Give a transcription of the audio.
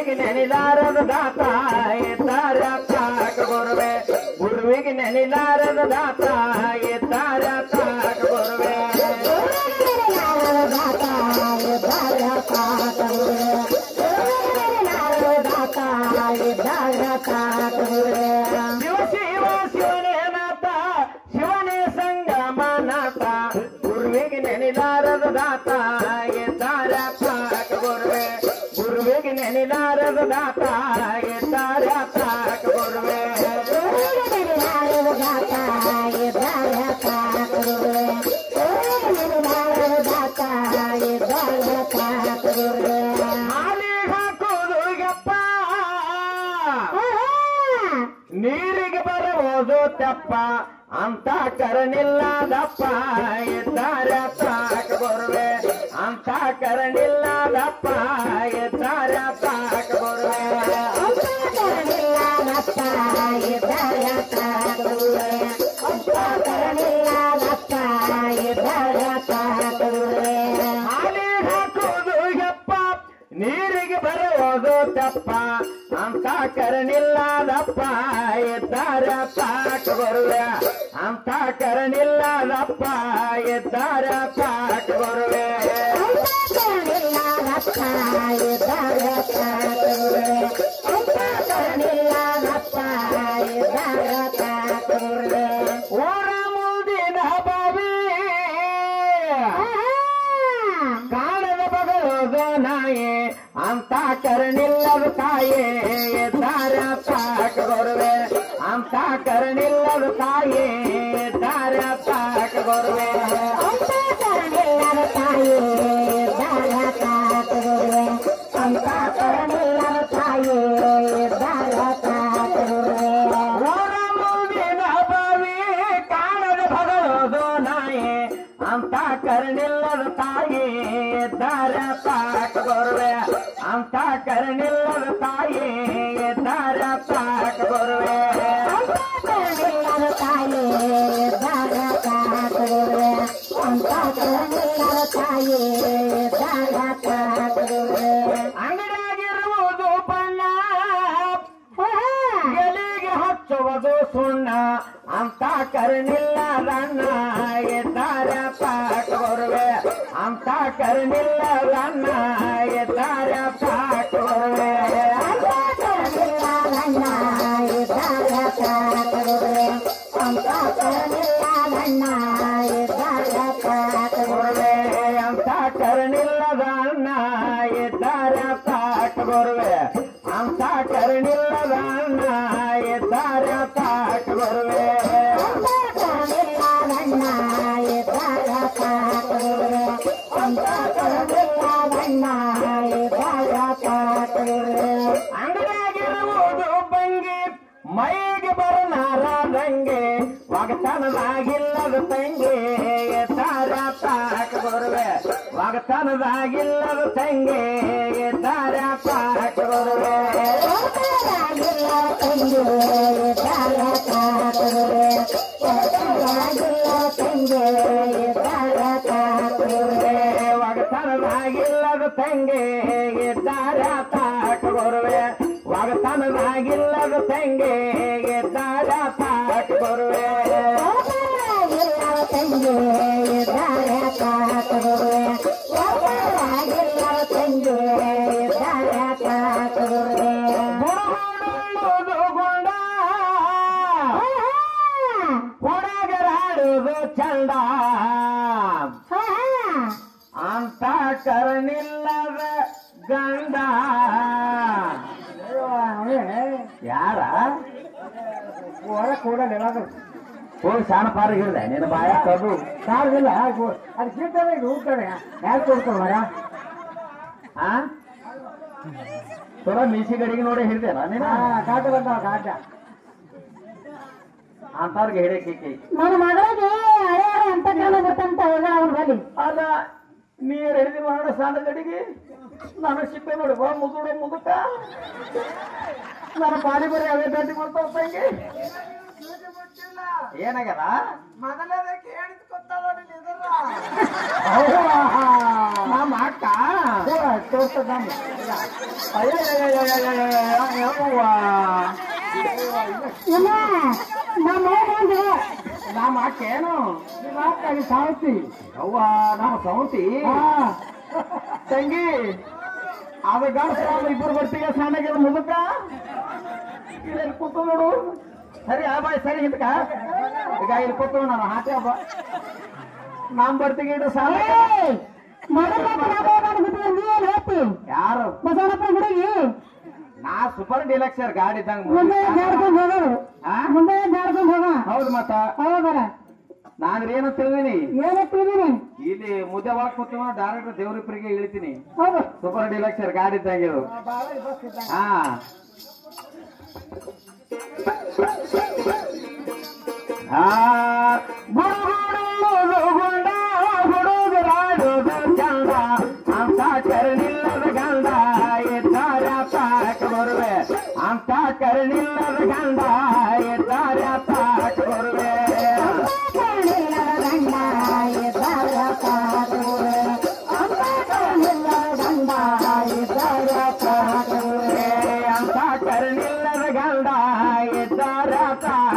ಗುರುವಿಗೆ ನೆನೆಲಾರದ ದಾತ ಎತ್ತಾರ ತಾಕ ಗುರುವೆ ಗುರುವಿಗೆ ನೆನೆಲಾರದ ದಾತ ಎತ್ತಾರ ತಾಕ ಗುರುವೆ ಶಿವ ಶಿವ ಶಿವನೇ ನಾಥ ಶಿವನೇ ಸಂಗಮನಾಥ ಗುರುವಿಗೆ ನೆನೆಲಾರದ ದಾತ ಎತ್ತಾರ ತಾಕ ಗುರುವೆ ಗುರುವಿಗೆ ನೆನೆಲಾರದ ದಾತ ಎತ್ತಾರ ತಾಕ ಗುರುವೆ ಹಾಲಿ ಹಾಕೋದು ಯಪ್ಪ ನೀರಿಗೆ ಬರಬಹುದು ತೆಪ್ಪ ಅಂತ ಕರನಿಲ್ಲದಪ್ಪ ಎದ್ದಾರ ತಾಕ ಬರುವೆ ಅಂತ ಕರನಿಲ್ಲದಪ್ಪ ಎದ್ದಾರ ತಾಕ ಬರುವೆ ಹಾಲಿ ಹಾಕೋದು ಯಪ್ಪ ನೀರಿಗೆ ಬರಬಹುದು ತಪ್ಪ ಅಂತ ಕರನಿಲ್ಲದಪ್ಪ ಎದ್ದಾರ ತಾಕ ಬರುವೆ ಅಂತ ಕರನಿಲ್ಲದಪ್ಪ ಎದ್ದಾರ ತಾಕ ಬರುವೆ ಊರ ಮುಂದಿನ ಬಾವಿ ಕಾಣದ ಬಗಲೋದು ನಾಯೇ ಅಂತ ಕರನಿಲ್ಲದ ತಾಯೇ ಎದ್ದಾರ ತಾಕ ಬರುವೆ ಅಂತ ಕರನಿಲ್ಲದ ತಾಯೇ ಎದ್ದಾರ ತಾಕ ಬರುವೆ ಊರ ಮುಂದಿನ ಬಾವಿ ಕಾಣದ ಬಗಲೋದು ನಾಯೇ ಅಂತ ಕರನಿಲ್ಲದ ತಾಯೇ ಎದ್ದಾರ ತಾಕ ಬರುವೆ ಅಂತ ಕರನಿಲ್ಲದ ತಾಯೇ ಎದ್ದಾರ ತಾಕ ಬರುವೆ ಅಂಗಡಿಯಾಗಿರುವುದು ಬಣ್ಣ ಎಲೆಗೆ ಹಚ್ಚುವುದು ಸುಣ್ಣ ಅಂತ ಕರನಿಲ್ಲದಣ್ಣ ಎದ್ದಾರ ತಾಕ ಬರುವೆ ಅಂತ ಕರನಿಲ್ಲದಣ್ಣ ಎದ್ದಾರ ತಾಕ ಬರುವೆ ಅಂತ ಕರನಿಲ್ಲದ ಅಣ್ಣ ಎದ್ದಾರ ತಾಕ ಬರುವೆ ಅಂತ ಕರನಿಲ್ಲದ ಅಣ್ಣ ಎದ್ದಾರ ತಾಕ ಬರುವೆ ಅಂಗಡಿಯಾಗಿರುವುದು ಬಂಗಿ ಮೈಗೆ ಬರನಾರದಂಗೆ ವಾಗತನದಾಗಿಲ್ಲದ ತಂಗೆ ಎದ್ದಾರ ತಾಕ ಬರುವೆ ವಾಗತನದಾಗಿಲ್ಲದ ತಂಗೆ ಎದ್ದಾರ ತಾಕ ಬರುವೆ ವಾಗತನದಾಗಿಲ್ಲದ ತಂಗೆ ಎದ್ದಾರ ತಾಕ ಬರುವೆ ವಾಗತನದಾಗಿಲ್ಲದ ತಂಗೆ ಎದ್ದಾರ ತಾಕ ಬರುವೆ ಗುಂಡ ಹೊರಗರಾಡುವುದು ಚಂದ ಅಂತ ಕರನಿಲ್ಲದ ಗಂಡ ಯಾರ ಕೂಡ ಹೋಗಿ ಸಾಣ ಪಾರ ಹಿಡ್ದೆ ನಿನ್ನ ಬಾಯ ಕಬ್ಬು ಸಾರದಿಲ್ಲ ಅದು ಗೀತಾನೆ ಹೋಗ್ತಾನೆ ಯಾಕೆ ಕೊಡ್ತಾವ ಮರ ಚಲೋ ಮೀಸಿ ಗಡಿಗೆ ನೋಡಿ ಹಿಡ್ದೇನ ನೀನು ಕಾಟ ಬಂದವ ಕಾಟ ಅಂತವ್ರಿಗೆ ಹಿಡಿಯಕ್ಕೆ ನನ್ನ ಮಗಳಿಗೆ ಹಳೆಯ ಅಂತ ಕಾಲ ಗೊತ್ತಂತ ಹೋಗ ಅವ್ರ ಬಲಿ ಅಲ್ಲ ನೀರು ಹಿಡಿದು ಮಾಡೋ ಸಾಣ ಗಡಿಗೆ ನಾನು ಸಿಕ್ಕ ನೋಡಿ ಬಾ ಮುದುಡ ಮುದುಕ ನನ್ನ ಪಾಲಿ ಬರೀ ಅವೇ ದಂಡಿ ಮಾಡ್ತಾವ ತಂಗಿ ಏನಾಗ್ಯದ ಮೊದಲದಕ್ಕೆ ಹೇಳಿದ್ ಗೊತ್ತಲ್ಲ ನಮ್ಮ ಅಕ್ಕ ಹೋಗ್ತದ ಇಲ್ಲ ನಮ್ಮ ಬಂದು ನಮ್ಮ ಅಕ್ಕ ಏನು ಸಾವತಿ ಅವ್ವ ನಮ್ಮ ಸೌತಿ ತಂಗಿ ಅದ ಗಂಡ ಇಬ್ಬರು ಬರ್ತೀಗ ಸಣ್ಣಗೆ ಮುದುಕ ಇಲ್ಲಿ ಕೂತ ನೋಡು ಸರಿ ಆ ಬಾಯ್ ಸರಿ ಹಿಂದಕ ಈಗ ಇಲ್ಲಿ ಕೂತು ನಾನು ಹಾಕಿ ಹಬ್ಬ ನಾನ್ ಬರ್ತೀಗ ಇಡು ಸಾಲ ಯಾರು ಬಸವನಪ್ಪ ಹುಡುಗಿ ನಾ ಸೂಪರ್ ಡಿಲಕ್ಸರ್ ಗಾಡಿ ಇದ್ದಂಗ ಮುಂದೆ ಜಾಡ್ಕೊಂಡು ಹೋಗೋರು ಮುಂದೆ ಜಾಡ್ಕೊಂಡು ಹೋಗ ಹೌದು ಮತ್ತ ಹೌದರ ನಾನ್ ಏನು ತಿಳಿದೀನಿ ಏನತ್ತಿದೀನಿ ಇಲ್ಲಿ ಮುದ್ದೆ ಒಳಗ್ ಕೂತು ಡೈರೆಕ್ಟ್ ದೇವ್ರಿಬ್ಬರಿಗೆ ಇಳಿತೀನಿ ಹೌದು ಸೂಪರ್ ಡಿಲಕ್ಸರ್ ಗಾಡಿ ಇದ್ದಂಗೆ ಇದು ಹಾ ಹುಡುಗರಾಡುದು ಚಂದ ಅಂತ ಕರಣಿಲ್ಲದ ಗಂಡ ಎದ್ದಾರ ತಾಕ ಬರುವೆ ಅಂತ ಕರಣಿಲ್ಲದ ಗಂಡ ಎದ್ದಾರ ತಾಕ ಬರುವೆ ಅಂತ ಕರಣಿಲ್ಲದ ಗಂಡ ಎದ್ದಾರ ತಾಕ